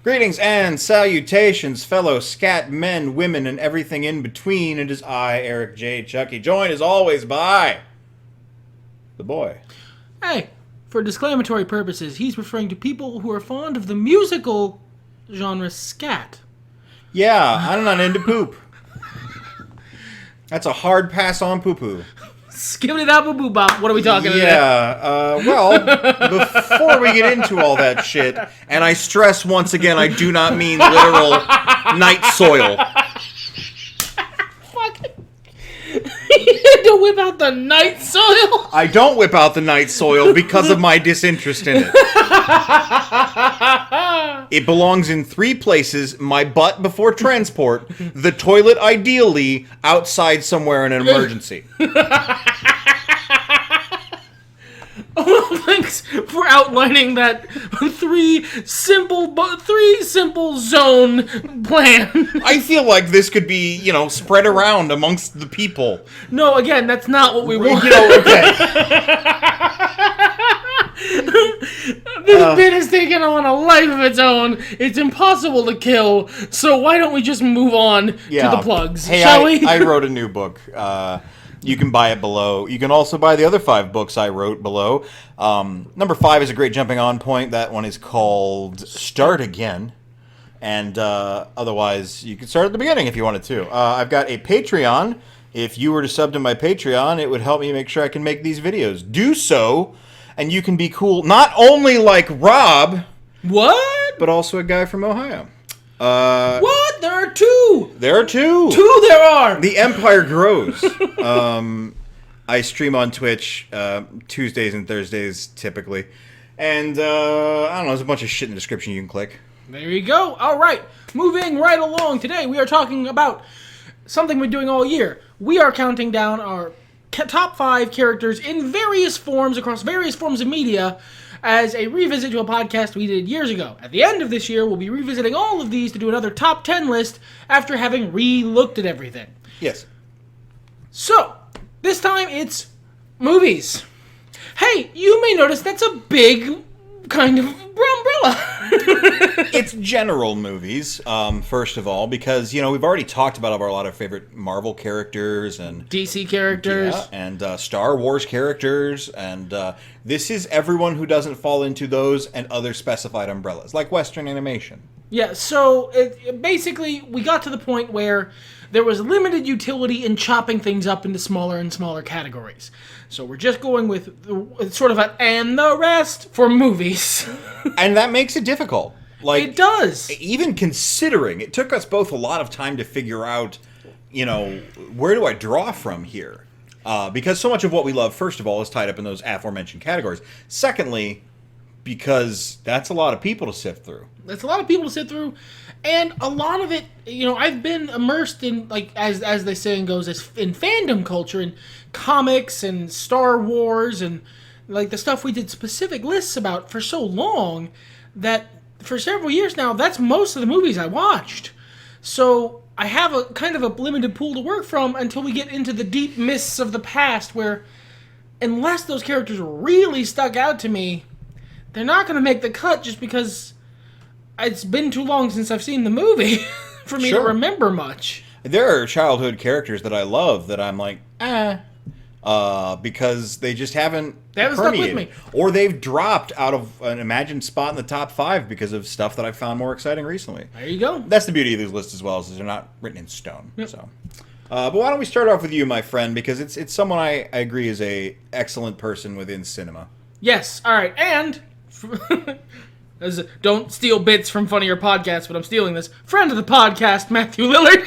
Greetings and salutations, fellow scat men, women, and everything in between. It is I, Eric J. Chucky, joined as always by the boy. Hey, for disclamatory purposes, he's referring to people who are fond of the musical genre scat. Yeah, I'm not into poop. That's a hard pass on poo-poo. Skipping it out, boo bop. What are we talking about? Yeah, well, before we get into all that shit, and I stress once again, I do not mean literal night soil. You had to whip out the night soil? I don't whip out the night soil because of my disinterest in it. It belongs in 3 places: my butt before transport, the toilet ideally, outside somewhere in an emergency. Thanks for outlining that three simple zone plan. I feel like this could be, spread around amongst the people. No, again, that's not what we want. Okay. This bit has taken on a life of its own. It's impossible to kill, so why don't we just move on to the plugs, shall we? I wrote a new book. You can buy it below. You can also buy the other 5 books I wrote below. Number 5 is a great jumping on point. That one is called Start Again. And otherwise, you can start at the beginning if you wanted to. I've got a Patreon. If you were to sub to my Patreon, it would help me make sure I can make these videos. Do so, and you can be cool, not only like Rob. What? But also a guy from Ohio. What? There are 2! There are 2! 2 there are! The empire grows. I stream on Twitch Tuesdays and Thursdays, typically. And, I don't know, there's a bunch of shit in the description you can click. There you go. All right. Moving right along. Today we are talking about something we're doing all year. We are counting down our top 5 characters in various forms, across various forms of media, as a revisit to a podcast we did years ago. At the end of this year, we'll be revisiting all of these to do another top 10 list after having re-looked at everything. Yes. So, this time it's movies. Hey, you may notice that's a big kind of umbrella. It's general movies, first of all, because, we've already talked about a lot of favorite Marvel characters and DC characters. Yeah, and Star Wars characters, and this is everyone who doesn't fall into those and other specified umbrellas, like Western animation. Yeah, so basically we got to the point where there was limited utility in chopping things up into smaller and smaller categories. So we're just going with sort of an and the rest for movies. And that makes it difficult. It does. Even considering, it took us both a lot of time to figure out, where do I draw from here? Because so much of what we love, first of all, is tied up in those aforementioned categories. Secondly, because that's a lot of people to sift through. That's a lot of people to sit through, and a lot of it, I've been immersed in, as the saying goes, in fandom culture, in comics and Star Wars, and the stuff we did specific lists about for so long, that for several years now, that's most of the movies I watched. So I have a kind of a limited pool to work from until we get into the deep mists of the past, where unless those characters really stuck out to me, they're not going to make the cut just because it's been too long since I've seen the movie for me to remember much. There are childhood characters that I love that I'm like, because they just haven't stuck with me. Or they've dropped out of an imagined spot in the top 5 because of stuff that I found more exciting recently. There you go. That's the beauty of these lists as well, is they're not written in stone. Yep. So, but why don't we start off with you, my friend, because it's someone I agree is a excellent person within cinema. Yes. All right. And don't steal bits from funnier podcasts, but I'm stealing this. Friend of the podcast, Matthew Lillard.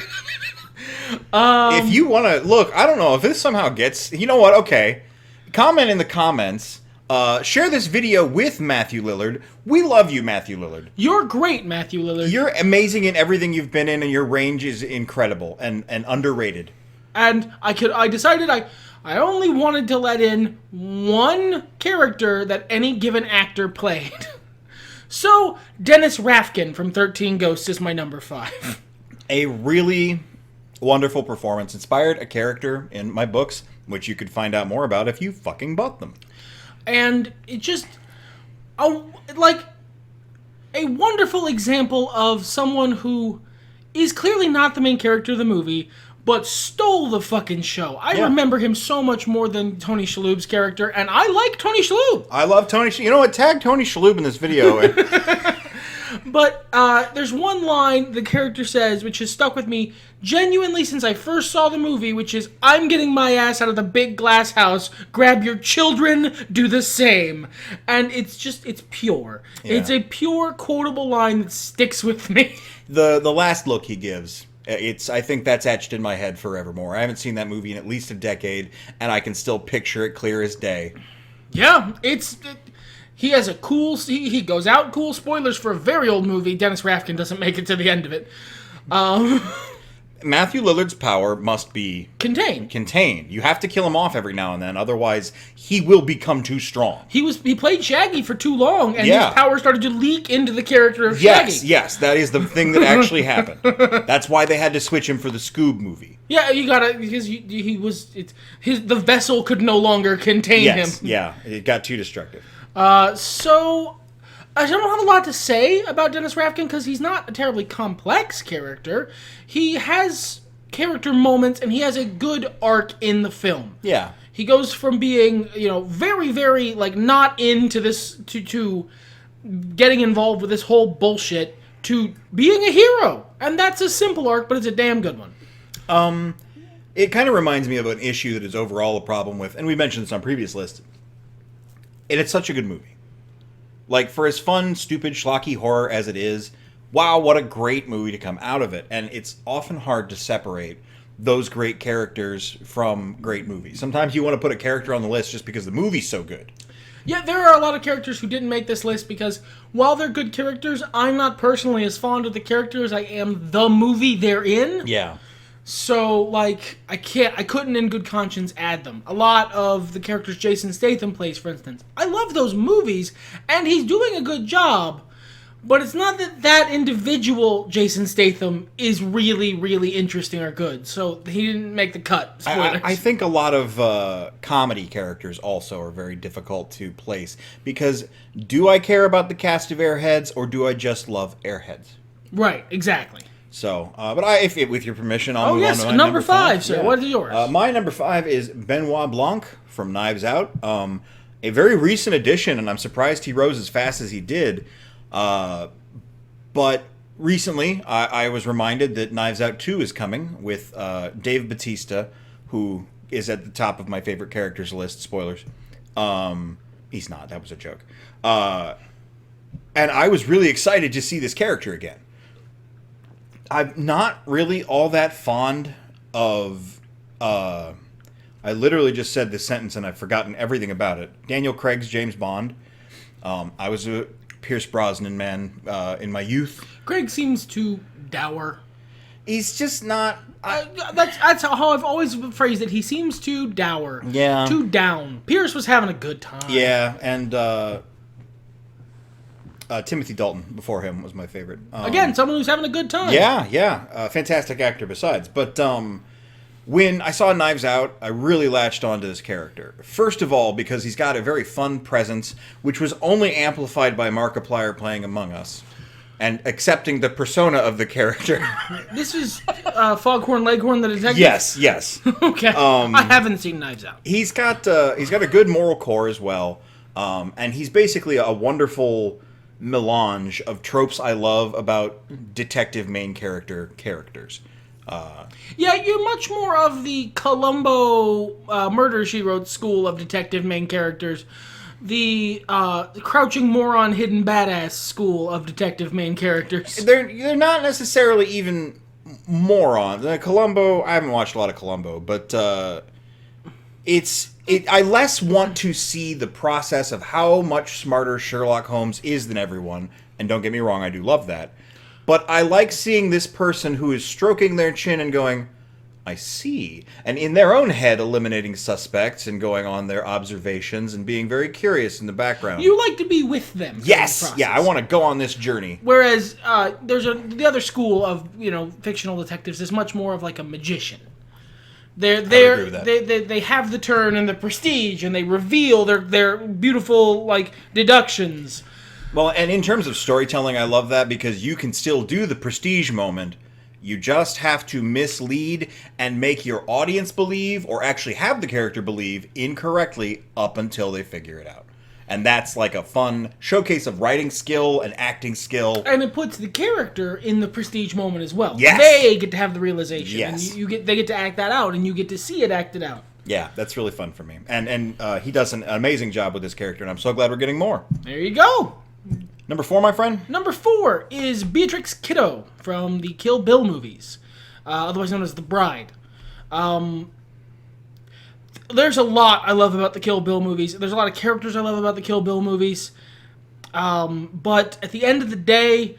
If you want to look, I don't know if this somehow gets. You know what? Okay, comment in the comments. Share this video with Matthew Lillard. We love you, Matthew Lillard. You're great, Matthew Lillard. You're amazing in everything you've been in, and your range is incredible and underrated. And I decided I only wanted to let in one character that any given actor played. So, Dennis Rafkin from 13 Ghosts is my number 5. A really wonderful performance. Inspired a character in my books, which you could find out more about if you fucking bought them. And it just... a wonderful example of someone who is clearly not the main character of the movie, but stole the fucking show. I remember him so much more than Tony Shalhoub's character, and I like Tony Shalhoub. I love Tony. You know what? Tag Tony Shalhoub in this video. But there's one line the character says, which has stuck with me genuinely since I first saw the movie, which is, "I'm getting my ass out of the big glass house. Grab your children, do the same." And it's pure. Yeah. It's a pure, quotable line that sticks with me. The last look he gives, I think that's etched in my head forevermore. I haven't seen that movie in at least a decade, and I can still picture it clear as day. Yeah, he has a cool... He goes out cool. Spoilers for a very old movie. Dennis Rathkin doesn't make it to the end of it. Matthew Lillard's power must be... Contained. You have to kill him off every now and then, otherwise he will become too strong. He played Shaggy for too long, and his power started to leak into the character of Shaggy. Yes, that is the thing that actually happened. That's why they had to switch him for the Scoob movie. Yeah, you gotta... Because the vessel could no longer contain him. Yeah, it got too destructive. So, I don't have a lot to say about Dennis Rathkin because he's not a terribly complex character. He has character moments and he has a good arc in the film. Yeah. He goes from being, very, very, not into this, to getting involved with this whole bullshit, to being a hero. And that's a simple arc, but it's a damn good one. It kind of reminds me of an issue that is overall a problem with, and we mentioned this on previous lists, and it's such a good movie. Like, for as fun, stupid, schlocky horror as it is, wow, what a great movie to come out of it. And it's often hard to separate those great characters from great movies. Sometimes you want to put a character on the list just because the movie's so good. Yeah, there are a lot of characters who didn't make this list because, while they're good characters, I'm not personally as fond of the character as I am the movie they're in. Yeah. So, I couldn't in good conscience add them. A lot of the characters Jason Statham plays, for instance, I love those movies, and he's doing a good job, but it's not that individual Jason Statham is really, really interesting or good, so he didn't make the cut. Spoilers. I think a lot of comedy characters also are very difficult to place, because do I care about the cast of Airheads, or do I just love Airheads? Right, exactly. So, but if with your permission, I'll move on to my number five, sir. Yeah. What is yours? My number 5 is Benoit Blanc from Knives Out. A very recent addition, and I'm surprised he rose as fast as he did. But recently, I was reminded that Knives Out 2 is coming with Dave Bautista, who is at the top of my favorite characters list. Spoilers. He's not. That was a joke. And I was really excited to see this character again. I'm not really all that fond of... I literally just said this sentence and I've forgotten everything about it. Daniel Craig's James Bond. I was a Pierce Brosnan man in my youth. Craig seems too dour. He's just not... That's how I've always phrased it. He seems too dour. Yeah. Too down. Pierce was having a good time. Yeah, and... Timothy Dalton before him was my favorite. Again, someone who's having a good time. Yeah. Fantastic actor besides. But when I saw Knives Out, I really latched onto this character. First of all, because he's got a very fun presence, which was only amplified by Markiplier playing Among Us and accepting the persona of the character. This is Foghorn Leghorn the Detective? Yes. Okay. I haven't seen Knives Out. He's got a good moral core as well. And he's basically a wonderful... melange of tropes I love about detective main characters. Yeah, you're much more of the Columbo Murder, She Wrote school of detective main characters. The Crouching Moron, Hidden Badass school of detective main characters. They're not necessarily even morons. Columbo, I haven't watched a lot of Columbo, but I less want to see the process of how much smarter Sherlock Holmes is than everyone, and don't get me wrong, I do love that. But I like seeing this person who is stroking their chin and going, I see. And in their own head eliminating suspects and going on their observations and being very curious in the background. You like to be with them. Yes! Yeah, I want to go on this journey. Whereas the other school of fictional detectives is much more of like a magician. They have the turn and the prestige, and they reveal their beautiful deductions. Well, and in terms of storytelling, I love that because you can still do the prestige moment. You just have to mislead and make your audience believe, or actually have the character believe, incorrectly up until they figure it out. And that's like a fun showcase of writing skill and acting skill. And it puts the character in the prestige moment as well. Yes. They get to have the realization. Yes. And they get to act that out, and you get to see it acted out. Yeah, that's really fun for me. And he does an amazing job with this character, and I'm so glad we're getting more. There you go. Number 4, my friend? Number 4 is Beatrix Kiddo from the Kill Bill movies, otherwise known as The Bride. There's a lot I love about the Kill Bill movies. There's a lot of characters I love about the Kill Bill movies. But at the end of the day,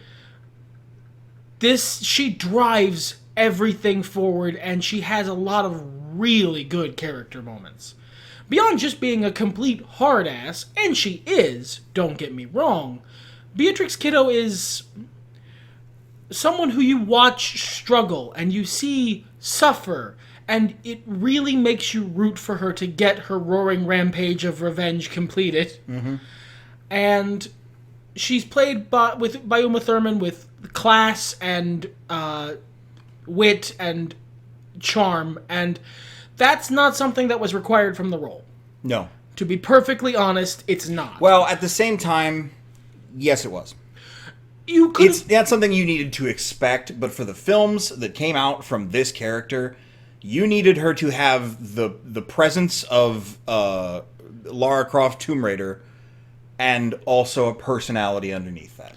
she drives everything forward, and she has a lot of really good character moments. Beyond just being a complete hard ass, and she is, don't get me wrong, Beatrix Kiddo is someone who you watch struggle and you see suffer, and it really makes you root for her to get her roaring rampage of revenge completed. Mm-hmm. And she's played by Uma Thurman with class and wit and charm, and that's not something that was required from the role. No. To be perfectly honest, it's not. Well, at the same time, yes, it was. It's not something you needed to expect, but for the films that came out from this character, you needed her to have the presence of Lara Croft Tomb Raider and also a personality underneath that.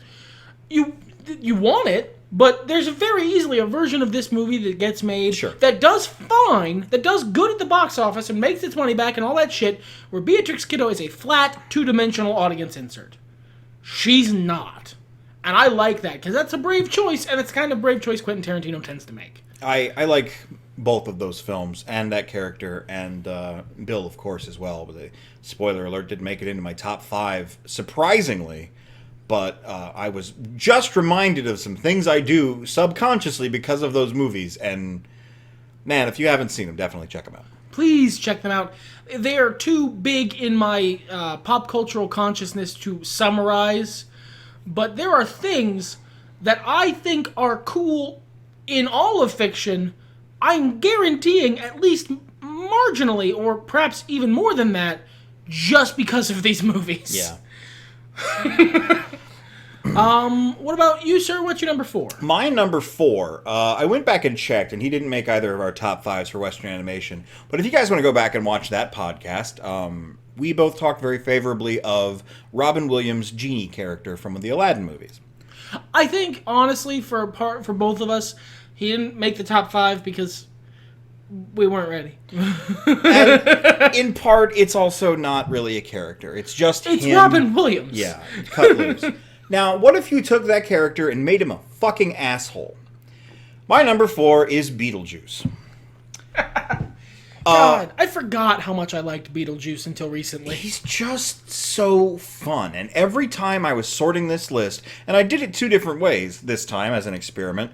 You want it, but there's very easily a version of this movie that gets made that does fine, that does good at the box office and makes its money back and all that shit, where Beatrix Kiddo is a flat, two-dimensional audience insert. She's not. And I like that, because that's a brave choice, and it's kind of brave choice Quentin Tarantino tends to make. I like both of those films, and that character, and Bill, of course, as well. But the spoiler alert, didn't make it into my top 5, surprisingly. But I was just reminded of some things I do subconsciously because of those movies. And, man, if you haven't seen them, definitely check them out. Please check them out. They are too big in my pop cultural consciousness to summarize. But there are things that I think are cool in all of fiction. I'm guaranteeing at least marginally, or perhaps even more than that, just because of these movies. Yeah. What about you, sir? What's your number 4? My number 4, I went back and checked, and he didn't make either of our top 5s for Western animation. But if you guys want to go back and watch that podcast, we both talked very favorably of Robin Williams' Genie character from the Aladdin movies. I think, honestly, for both of us, he didn't make the top 5 because we weren't ready. And in part, it's also not really a character. It's just It's him. Robin Williams. Yeah, cut loose. Now, what if you took that character and made him a fucking asshole? My number 4 is Beetlejuice. God, I forgot how much I liked Beetlejuice until recently. He's just so fun. And every time I was sorting this list, and I did it 2 different ways this time as an experiment,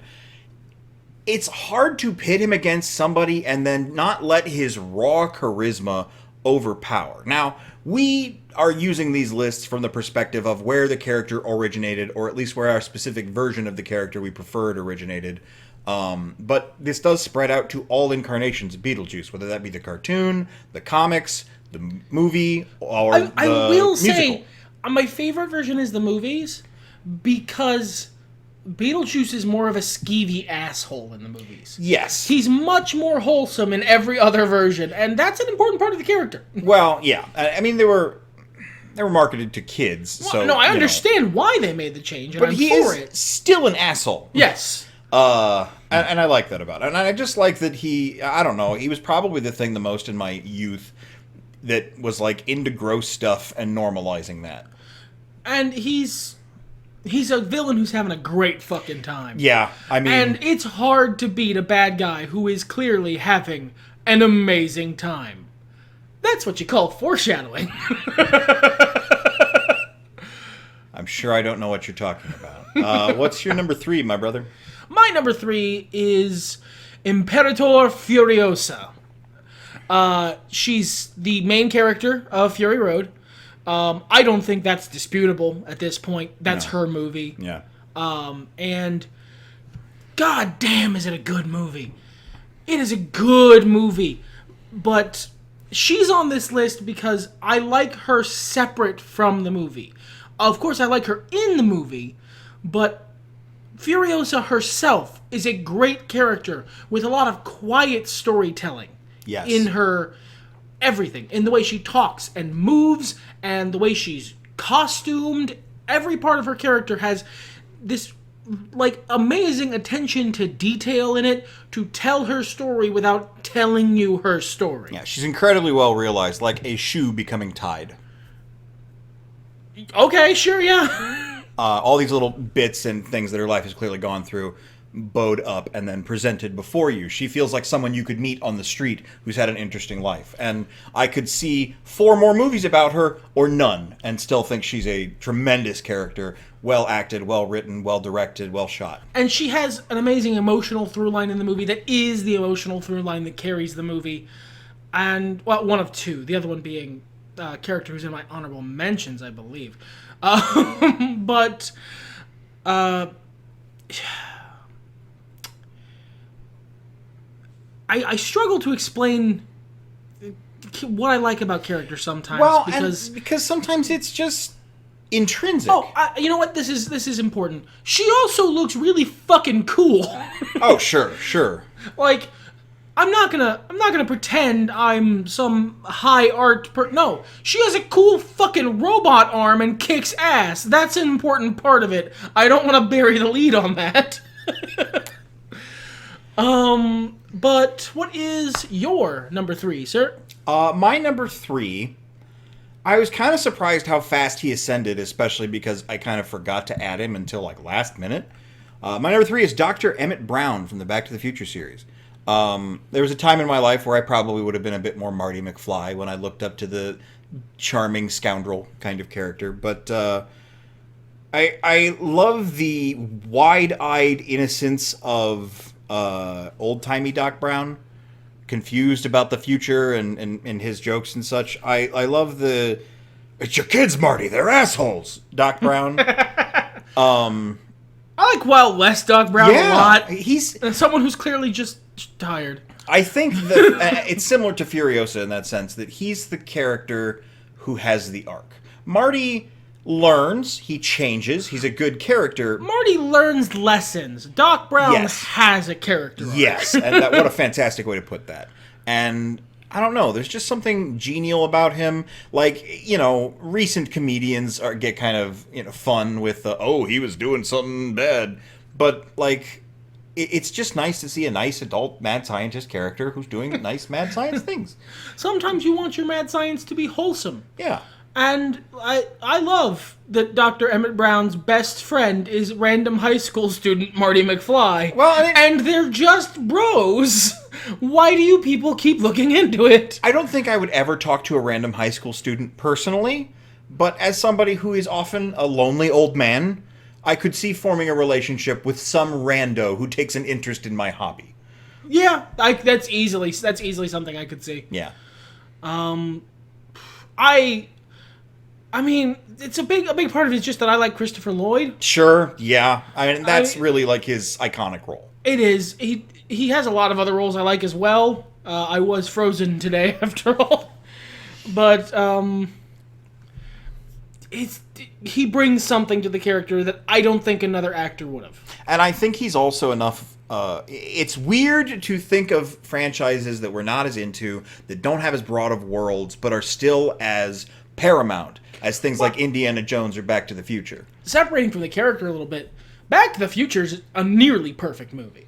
it's hard to pit him against somebody and then not let his raw charisma overpower. Now, we are using these lists from the perspective of where the character originated, or at least where our specific version of the character we preferred originated. But this does spread out to all incarnations of Beetlejuice, whether that be the cartoon, the comics, the movie, or the I will musical. say, my favorite version is the movies, because Beetlejuice is more of a skeevy asshole in the movies. Yes. He's much more wholesome in every other version, and that's an important part of the character. Well, yeah. I mean, they were marketed to kids. Well, so no, I understand why they made the change, and but I'm he for is it. still an asshole. Yes. And I like that about it. And I just like that I don't know, he was probably the thing the most in my youth that was like into gross stuff and normalizing that. And he's a villain who's having a great fucking time. Yeah, I mean... And it's hard to beat a bad guy who is clearly having an amazing time. That's what you call foreshadowing. I'm sure I don't know what you're talking about. What's your number 3, my brother? My number 3 is Imperator Furiosa. She's the main character of Fury Road. I don't think that's disputable at this point. That's her movie. Yeah. And god damn, is it a good movie. It is a good movie. But she's on this list because I like her separate from the movie. Of course, I like her in the movie, but Furiosa herself is a great character with a lot of quiet storytelling. Yes. In her everything. In the way she talks and moves and the way she's costumed. Every part of her character has this like amazing attention to detail in it to tell her story without telling you her story. Yeah, she's incredibly well realized, like a shoe becoming tied. Okay, sure, yeah. All these little bits and things that her life has clearly gone through, bowed up and then presented before you. She feels like someone you could meet on the street who's had an interesting life. And I could see 4 more movies about her, or none, and still think she's a tremendous character. Well acted, well written, well directed, well shot. And she has an amazing emotional through line in the movie that is the emotional through line that carries the movie. And, well, one of 2. The other one being a character who's in my honorable mentions, I believe. But, I struggle to explain what I like about characters sometimes. Well, because sometimes it's just intrinsic. Oh, you know what? This is important. She also looks really fucking cool. Oh, sure. Like, I'm not gonna pretend I'm some high art no, she has a cool fucking robot arm and kicks ass. That's an important part of it. I don't want to bury the lead on that. But what is your number 3, sir? My number 3, I was kind of surprised how fast he ascended, especially because I kind of forgot to add him until like last minute. My number 3 is Dr. Emmett Brown from the Back to the Future series. There was a time in my life where I probably would have been a bit more Marty McFly when I looked up to the charming scoundrel kind of character, but I love the wide-eyed innocence of old-timey Doc Brown, confused about the future and his jokes and such. I love the "it's your kids, Marty, they're assholes" Doc Brown. I like Wild West Doc Brown a lot. He's someone who's clearly just tired. I think that it's similar to Furiosa in that sense, that he's the character who has the arc. Marty learns, he changes, he's a good character. Marty learns lessons. Doc Brown Yes. has a character arc. Yes, and what a fantastic way to put that. And I don't know, there's just something genial about him. Like, recent comedians get kind of fun with he was doing something bad. But, like, it's just nice to see a nice adult mad scientist character who's doing nice mad science things. Sometimes you want your mad science to be wholesome. Yeah. And I love that Dr. Emmett Brown's best friend is random high school student Marty McFly. Well, and they're just bros. Why do you people keep looking into it? I don't think I would ever talk to a random high school student personally, but as somebody who is often a lonely old man, I could see forming a relationship with some rando who takes an interest in my hobby. Yeah, that's easily something I could see. Yeah. I mean, it's a big part of it is just that I like Christopher Lloyd. Sure, yeah. I mean, that's really like his iconic role. It is. He has a lot of other roles I like as well. I was Frozen today, after all. But he brings something to the character that I don't think another actor would have. And I think he's also enough... it's weird to think of franchises that we're not as into, that don't have as broad of worlds, but are still as paramount as things like Indiana Jones or Back to the Future. Separating from the character a little bit, Back to the Future is a nearly perfect movie.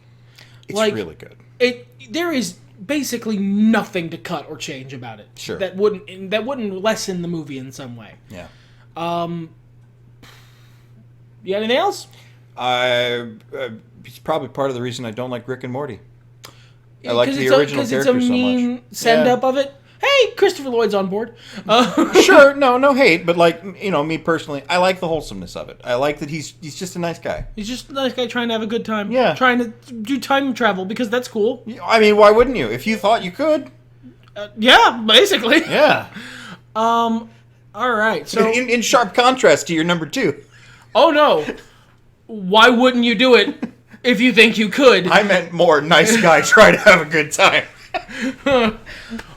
It's really good. There is basically nothing to cut or change about it. Sure. That wouldn't lessen the movie in some way. Yeah. You got anything else? It's probably part of the reason I don't like Rick and Morty. I Yeah, like the original character so much. Because it's a mean send-up of it. Hey, Christopher Lloyd's on board. Sure, no hate, but like, me personally, I like the wholesomeness of it. I like that he's just a nice guy. He's just a nice guy trying to have a good time. Yeah. Trying to do time travel, because that's cool. I mean, why wouldn't you? If you thought you could. Yeah, basically. Yeah. All right. So In sharp contrast to your number 2. oh no, why wouldn't you do it if you think you could? I meant more nice guy try to have a good time.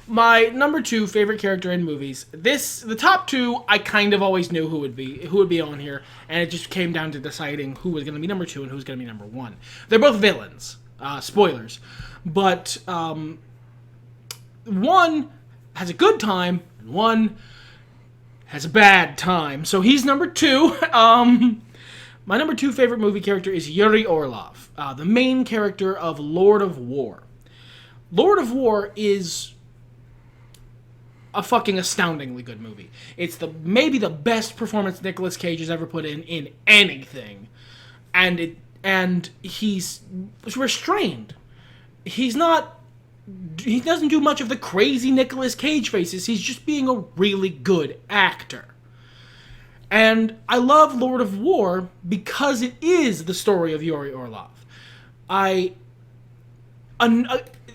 My number 2 favorite character in movies. The top 2, I kind of always knew who would be on here, and it just came down to deciding who was going to be number 2 and who was going to be number 1. They're both villains. Spoilers, but one has a good time and one has a bad time. So he's number 2. My number 2 favorite movie character is Yuri Orlov, the main character of Lord of War. Lord of War is a fucking astoundingly good movie. It's maybe the best performance Nicolas Cage has ever put in anything. And he's restrained. He doesn't do much of the crazy Nicolas Cage faces. He's just being a really good actor. And I love Lord of War because it is the story of Yuri Orlov.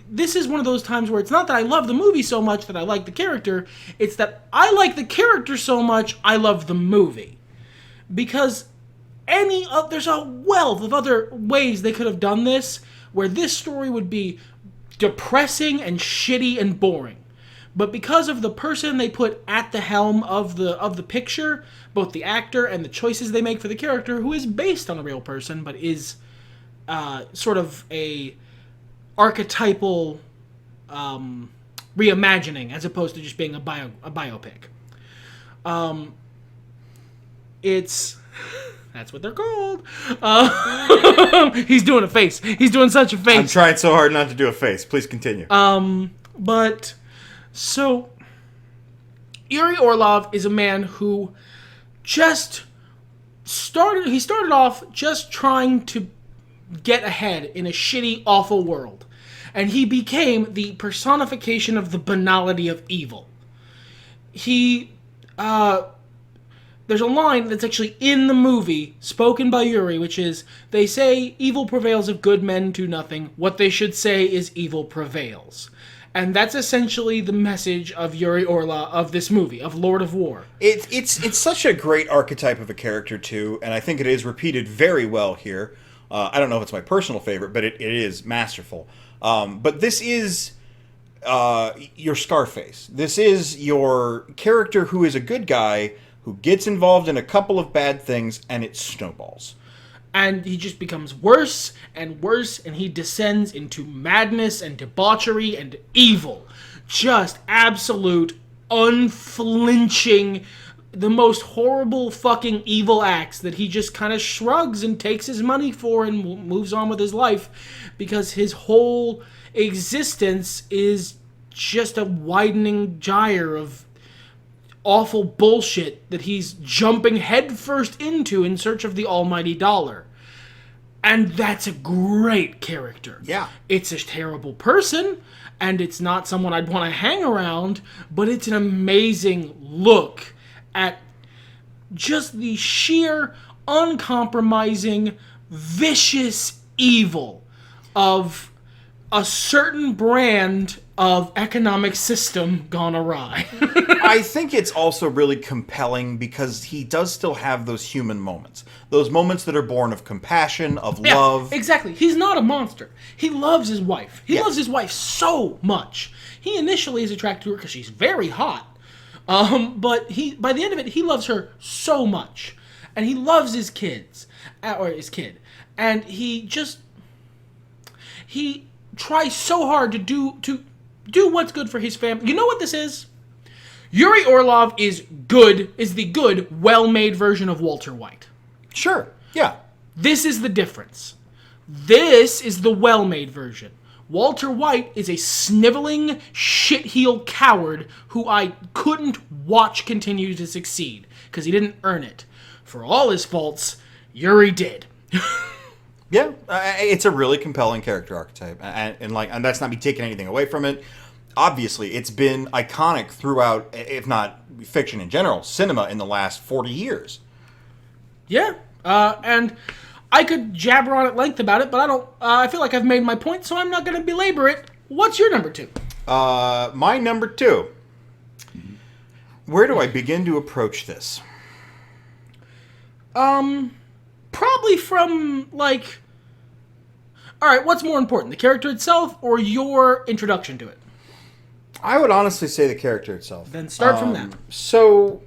This is one of those times where it's not that I love the movie so much that I like the character, it's that I like the character so much I love the movie. Because there's a wealth of other ways they could have done this, where this story would be depressing and shitty and boring. But because of the person they put at the helm of the picture, both the actor and the choices they make for the character, who is based on a real person, but is sort of a archetypal reimagining as opposed to just being a biopic. That's what they're called. He's doing a face. He's doing such a face. I'm trying so hard not to do a face. Please continue. But so Yuri Orlov is a man who started off just trying to get ahead in a shitty, awful world. And he became the personification of the banality of evil. There's a line that's actually in the movie, spoken by Yuri, which is, they say evil prevails if good men do nothing. What they should say is evil prevails. And that's essentially the message of Yuri Orlov, of this movie, of Lord of War. It's such a great archetype of a character, too, and I think it is repeated very well here. I don't know if it's my personal favorite, but it is masterful. But this is your Scarface. This is your character who is a good guy who gets involved in a couple of bad things, and it snowballs. And he just becomes worse and worse, and he descends into madness and debauchery and evil. Just absolute, unflinching, the most horrible fucking evil acts that he just kind of shrugs and takes his money for and moves on with his life, because his whole existence is just a widening gyre of awful bullshit that he's jumping headfirst into in search of the almighty dollar. And that's a great character. Yeah. It's a terrible person, and it's not someone I'd want to hang around, but it's an amazing look at just the sheer, uncompromising, vicious evil of a certain brand of economic system gone awry. I think it's also really compelling because he does still have those human moments. Those moments that are born of compassion, of love. Exactly. He's not a monster. He loves his wife. He Yes. loves his wife so much. He initially is attracted to her because she's very hot. But by the end of it, he loves her so much. And he loves his kids. Or his kid. And he tries so hard to do what's good for his family. You know what this is? Yuri Orlov is the good, well-made version of Walter White. Sure, yeah. This is the difference. This is the well-made version. Walter White is a sniveling, shit-heel coward who I couldn't watch continue to succeed, because he didn't earn it. For all his faults, Yuri did. Yeah, it's a really compelling character archetype, and that's not me taking anything away from it. Obviously, it's been iconic throughout, if not fiction in general, cinema in the last 40 years. Yeah, and I could jabber on at length about it, but I don't. I feel like I've made my point, so I'm not going to belabor it. What's your number 2? My number 2. Where do I begin to approach this? Probably from, like... Alright, what's more important, the character itself or your introduction to it? I would honestly say the character itself. Then start from that. So,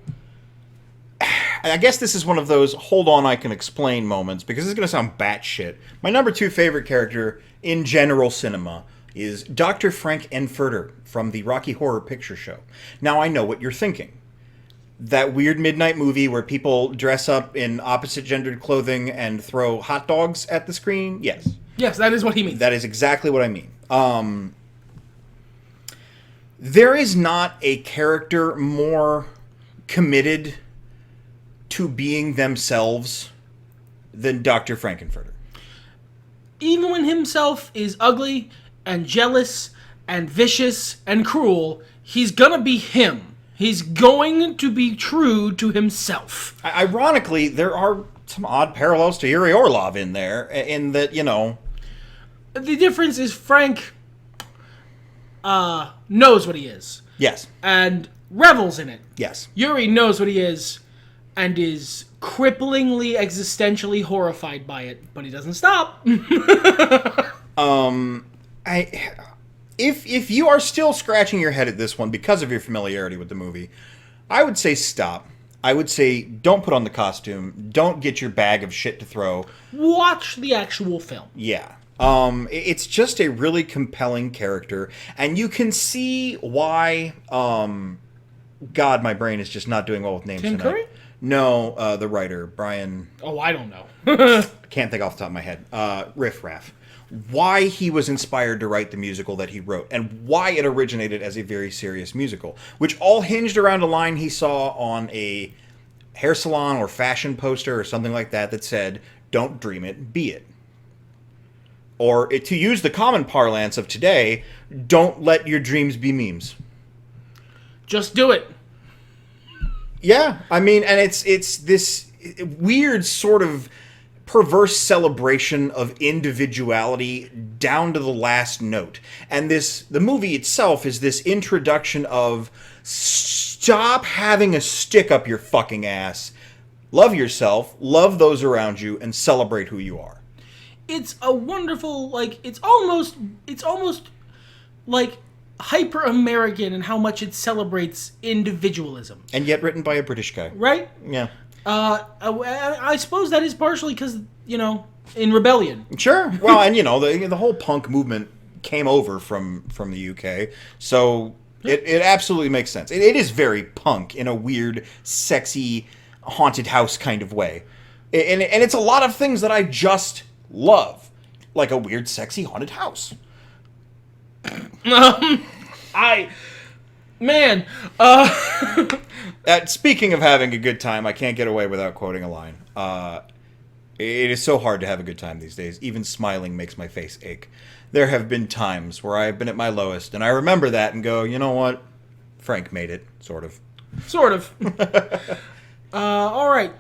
I guess this is one of those hold on I can explain moments, because this is going to sound batshit. My number 2 favorite character in general cinema is Dr. Frank N Furter from the Rocky Horror Picture Show. Now I know what you're thinking. That weird midnight movie where people dress up in opposite gendered clothing and throw hot dogs at the screen? Yes. Yes, that is what he means. That is exactly what I mean. There is not a character more committed to being themselves than Dr. Frank N Furter. Even when himself is ugly and jealous and vicious and cruel, he's gonna be him. He's going to be true to himself. Ironically, there are some odd parallels to Yuri Orlov in there, in that, you know... The difference is Frank knows what he is. Yes. And revels in it. Yes. Yuri knows what he is and is cripplingly existentially horrified by it, but he doesn't stop. If you are still scratching your head at this one because of your familiarity with the movie, I would say stop. I would say don't put on the costume. Don't get your bag of shit to throw. Watch the actual film. Yeah. It's just a really compelling character, and you can see why, God, my brain is just not doing well with names Tim tonight. Curry? No, the writer, Brian... Oh, I don't know. I can't think off the top of my head. Riff Raff. Why he was inspired to write the musical that he wrote, and why it originated as a very serious musical, which all hinged around a line he saw on a hair salon or fashion poster or something like that that said, "Don't dream it, be it." Or, to use the common parlance of today, don't let your dreams be memes. Just do it. Yeah, I mean, and it's this weird sort of perverse celebration of individuality down to the last note. And the movie itself is this introduction of stop having a stick up your fucking ass. Love yourself, love those around you, and celebrate who you are. It's a wonderful, like, it's almost like hyper-American in how much it celebrates individualism. And yet written by a British guy. Right? Yeah. I suppose that is partially because, you know, in rebellion. Sure. Well, and, you know, the whole punk movement came over from the UK, so it absolutely makes sense. It is very punk in a weird, sexy, haunted house kind of way. And it's a lot of things that I just love. Like a weird, sexy, haunted house. Speaking of having a good time, I can't get away without quoting a line. It is so hard to have a good time these days. Even smiling makes my face ache. There have been times where I've been at my lowest, and I remember that and go, you know what? Frank made it, sort of. Sort of. All right.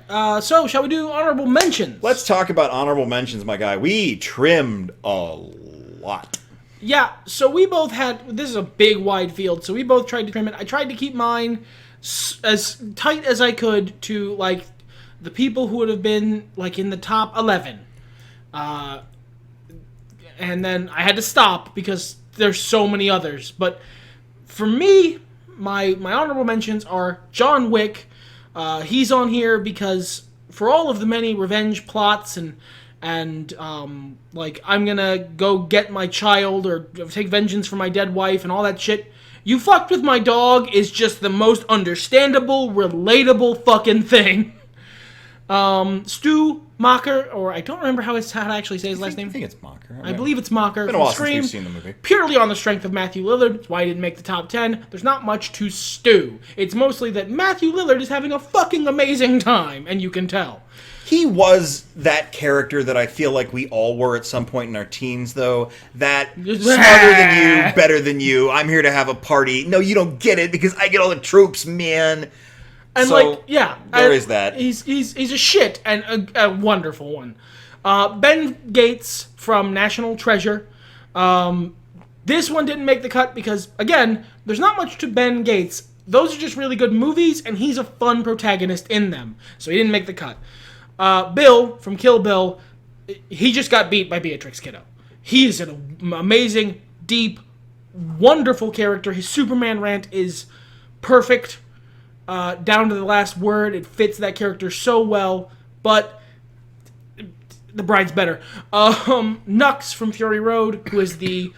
So, shall we do honorable mentions? Let's talk about honorable mentions, my guy. We trimmed a lot. Yeah, so we both had... This is a big, wide field, so we both tried to trim it. I tried to keep mine as tight as I could to, like, the people who would have been, like, in the top 11. And then I had to stop because there's so many others. But for me, my honorable mentions are John Wick. He's on here because for all of the many revenge plots and like, I'm gonna go get my child or take vengeance for my dead wife and all that shit, you fucked with my dog is just the most understandable, relatable fucking thing. Stu Macher, or I don't remember how to actually say his last name. I think it's Macher. I believe it's Macher. It's been a while since we've seen the movie. Purely on the strength of Matthew Lillard. That's why he didn't make the top 10. There's not much to Stu. It's mostly that Matthew Lillard is having a fucking amazing time, and you can tell. He was that character that I feel like we all were at some point in our teens, though. That smarter than you, better than you, I'm here to have a party. No, you don't get it because I get all the tropes, man. And so, like, yeah. There is that. He's a shit and a wonderful one. Ben Gates from National Treasure. This one didn't make the cut because, again, there's not much to Ben Gates those are just really good movies, and he's a fun protagonist in them. So he didn't make the cut. Bill from Kill Bill, he just got beat by Beatrix Kiddo. He is an amazing, deep, wonderful character. His Superman rant is perfect, down to the last word. It fits that character so well, but the bride's better. Nux from Fury Road, who is the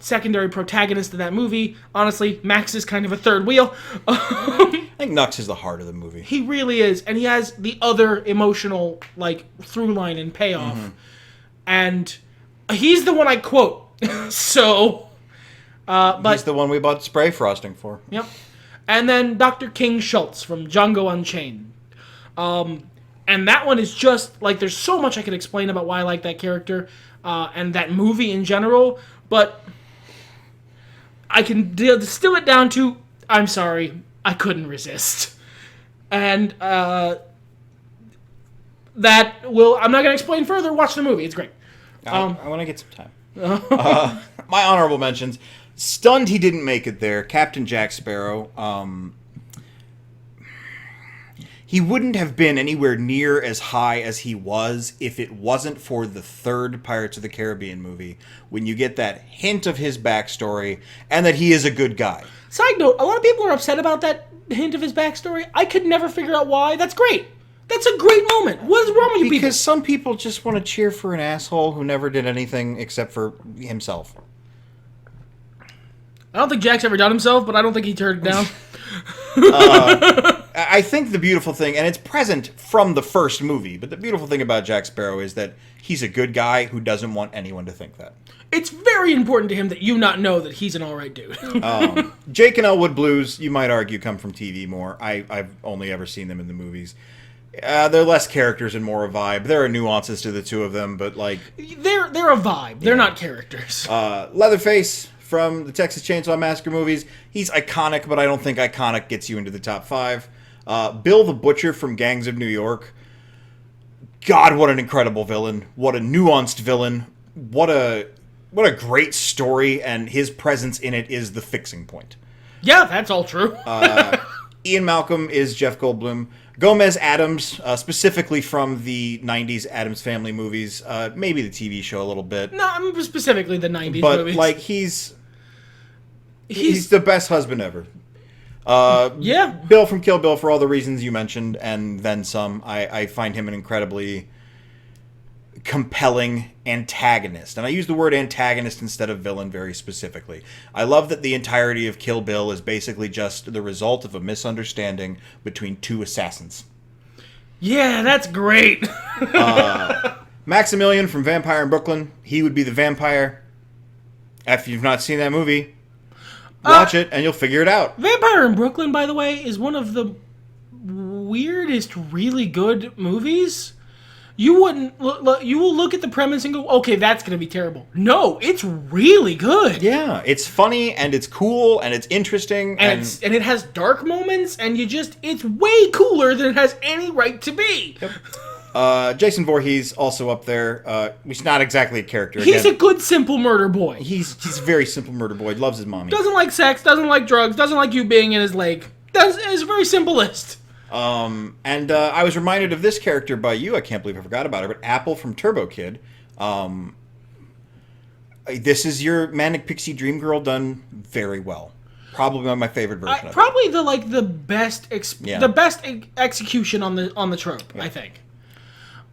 secondary protagonist of that movie. Honestly, Max is kind of a third wheel. I think Nux is the heart of the movie. He really is, and he has the other emotional through line and payoff, and he's the one I quote. So, but he's the one we bought spray frosting for. Yep. And then Dr. King Schultz from Django Unchained. And that one is just, there's so much I could explain about why I like that character and that movie in general, but I can distill it down to, I'm sorry, I couldn't resist. And I'm not going to explain further, watch the movie, it's great. I want to get some time. My honorable mentions. Stunned he didn't make it there. Captain Jack Sparrow. He wouldn't have been anywhere near as high as he was if it wasn't for the third Pirates of the Caribbean movie, when you get that hint of his backstory and that he is a good guy. Side note, a lot of people are upset about that hint of his backstory. I could never figure out why. That's great. That's a great moment. What is wrong with you people? Because some people just want to cheer for an asshole who never did anything except for himself. I don't think Jack's ever done himself, but I don't think he turned it down. I think the beautiful thing, and it's present from the first movie, but the beautiful thing about Jack Sparrow is that he's a good guy who doesn't want anyone to think that. It's very important to him that you not know that he's an alright dude. Jake and Elwood Blues, you might argue, come from TV more. I've only ever seen them in the movies. They're less characters and more a vibe. There are nuances to the two of them, but they're a vibe. They're not characters. Leatherface from the Texas Chainsaw Massacre movies. He's iconic, but I don't think iconic gets you into the top 5. Bill the Butcher from Gangs of New York. God, what an incredible villain. What a nuanced villain. What a great story, and his presence in it is the fixing point. Yeah, that's all true. Ian Malcolm is Jeff Goldblum. Gomez Addams, specifically from the 90s Addams Family movies. Maybe the TV show a little bit. No, I'm specifically the 90s movies. But, he's the best husband ever. Yeah. Bill from Kill Bill, for all the reasons you mentioned, and then some. I find him an incredibly compelling antagonist. And I use the word antagonist instead of villain very specifically. I love that the entirety of Kill Bill is basically just the result of a misunderstanding between two assassins. Yeah, that's great. Maximilian from Vampire in Brooklyn. He would be the vampire. If you've not seen that movie, watch it and you'll figure it out. Vampire in Brooklyn, by the way, is one of the weirdest, really good movies. You will look at the premise and go, okay, that's going to be terrible. No, it's really good. Yeah, it's funny and it's cool and it's interesting. And it has dark moments, and it's way cooler than it has any right to be. Yep. Jason Voorhees also up there. He's not exactly a character. He's a good, simple murder boy. He's a very simple murder boy. Loves his mommy. Doesn't like sex, doesn't like drugs, doesn't like you being in his leg. Is very simplest. And I was reminded of this character by you. I can't believe I forgot about her. But Apple from Turbo Kid. This is your Manic Pixie Dream Girl done very well. Probably my favorite version of it. Probably the best execution on the trope, yeah. I think.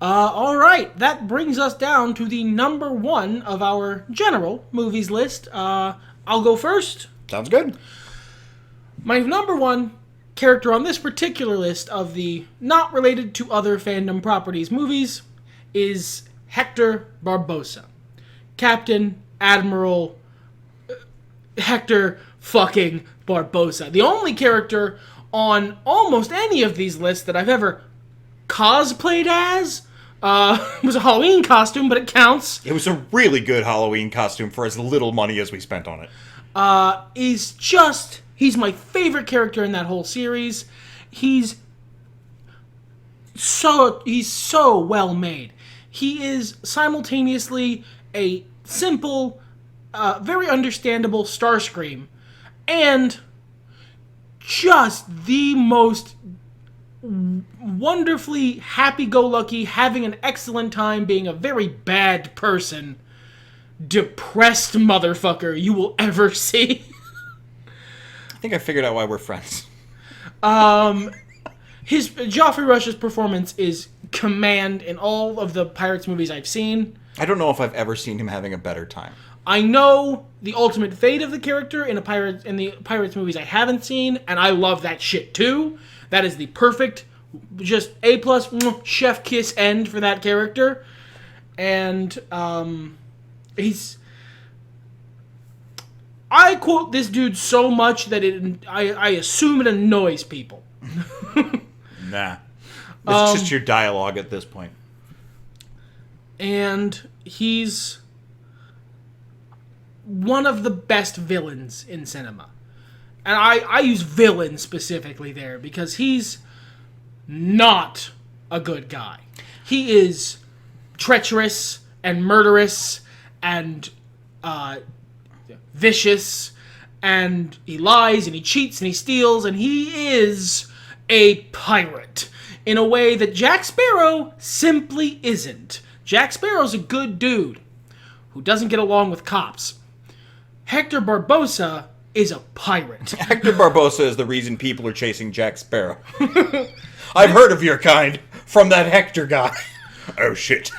All right, that brings us down to the number 1 of our general movies list. I'll go first. Sounds good. My number 1 character on this particular list of the not related to other fandom properties movies is Hector Barbossa. Captain Admiral Hector fucking Barbossa. The only character on almost any of these lists that I've ever cosplayed as. It was a Halloween costume, but it counts. It was a really good Halloween costume for as little money as we spent on it. He's my favorite character in that whole series. He's so well made. He is simultaneously a simple, very understandable Starscream, and just the most wonderfully happy-go-lucky, having an excellent time, being a very bad person, depressed motherfucker you will ever see. I think I figured out why we're friends. Geoffrey Rush's performance is command in all of the Pirates movies I've seen. I don't know if I've ever seen him having a better time. I know the ultimate fate of the character in the Pirates movies I haven't seen, and I love that shit too. That is the perfect, just A+ chef kiss end for that character. And I quote this dude so much that I assume it annoys people. Nah. It's just your dialogue at this point. And he's one of the best villains in cinema. And I use villain specifically there because he's not a good guy. He is treacherous and murderous and vicious, and he lies and he cheats and he steals, and he is a pirate in a way that Jack Sparrow simply isn't. Jack Sparrow's a good dude who doesn't get along with cops. Hector Barbossa is a pirate. Hector Barbossa is the reason people are chasing Jack Sparrow. I've heard of your kind from that Hector guy. Oh shit.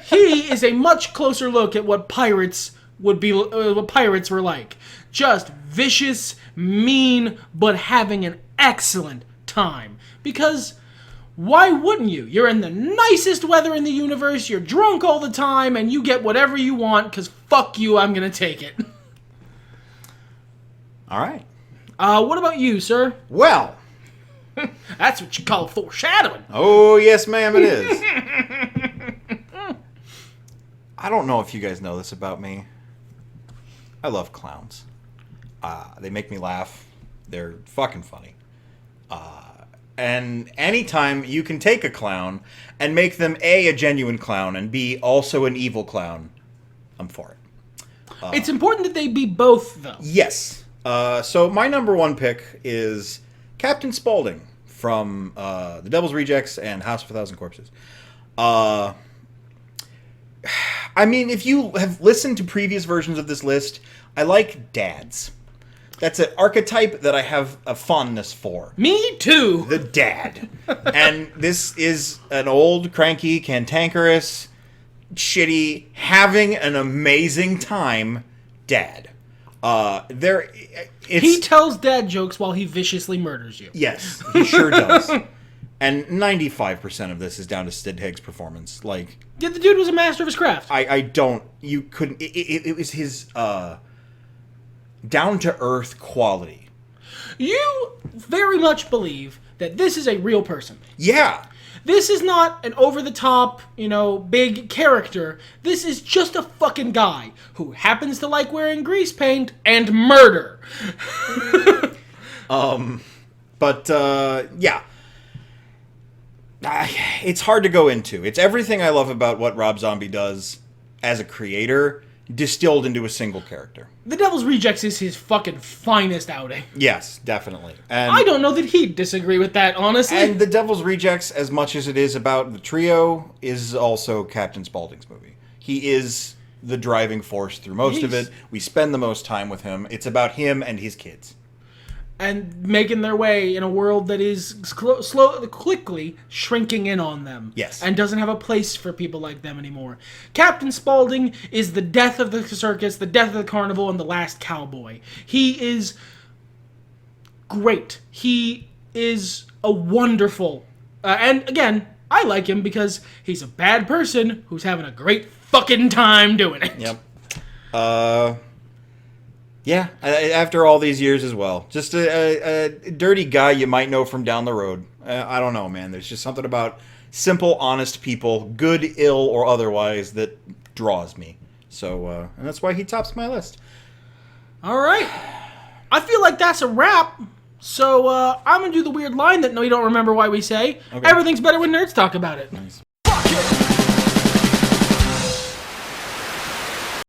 He is a much closer look at what pirates would be, what pirates were like. Just vicious, mean, but having an excellent time. Because why wouldn't you? You're in the nicest weather in the universe, you're drunk all the time, and you get whatever you want, because fuck you, I'm gonna take it. All right. What about you, sir? Well. That's what you call foreshadowing. Oh, yes, ma'am, it is. I don't know if you guys know this about me. I love clowns. They make me laugh. They're fucking funny. And anytime you can take a clown and make them A, genuine clown, and B, also an evil clown, I'm for it. It's important that they be both, though. Yes. So my number one pick is Captain Spaulding from The Devil's Rejects and House of a Thousand Corpses. I mean, if you have listened to previous versions of this list, I like dads. That's an archetype that I have a fondness for. Me too. The dad. And this is an old, cranky, cantankerous, shitty, having an amazing time dad. He tells dad jokes while he viciously murders you. Yes, he sure does. And 95% of this is down to Sid Haig's performance. Like, yeah, the dude was a master of his craft. You couldn't, it was his, down-to-earth quality. You very much believe that this is a real person. Yeah. This is not an over-the-top, big character. This is just a fucking guy who happens to like wearing grease paint and murder. Yeah. It's hard to go into. It's everything I love about what Rob Zombie does as a creator, distilled into a single character. The Devil's Rejects is his fucking finest outing. Yes, definitely. And I don't know that he'd disagree with that, honestly. And The Devil's Rejects, as much as it is about the trio, is also Captain Spaulding's movie. He is the driving force through most of it. We spend the most time with him. It's about him and his kids. And making their way in a world that is quickly shrinking in on them. Yes. And doesn't have a place for people like them anymore. Captain Spaulding is the death of the circus, the death of the carnival, and the last cowboy. He is great. He is a wonderful... and again, I like him because he's a bad person who's having a great fucking time doing it. Yep. Yeah, after all these years as well. Just a dirty guy you might know from down the road. I don't know, man. There's just something about simple, honest people, good, ill, or otherwise, that draws me. So, and that's why he tops my list. All right. I feel like that's a wrap. So, I'm going to do the weird line that we don't remember why we say. Okay. Everything's better when nerds talk about it. Nice.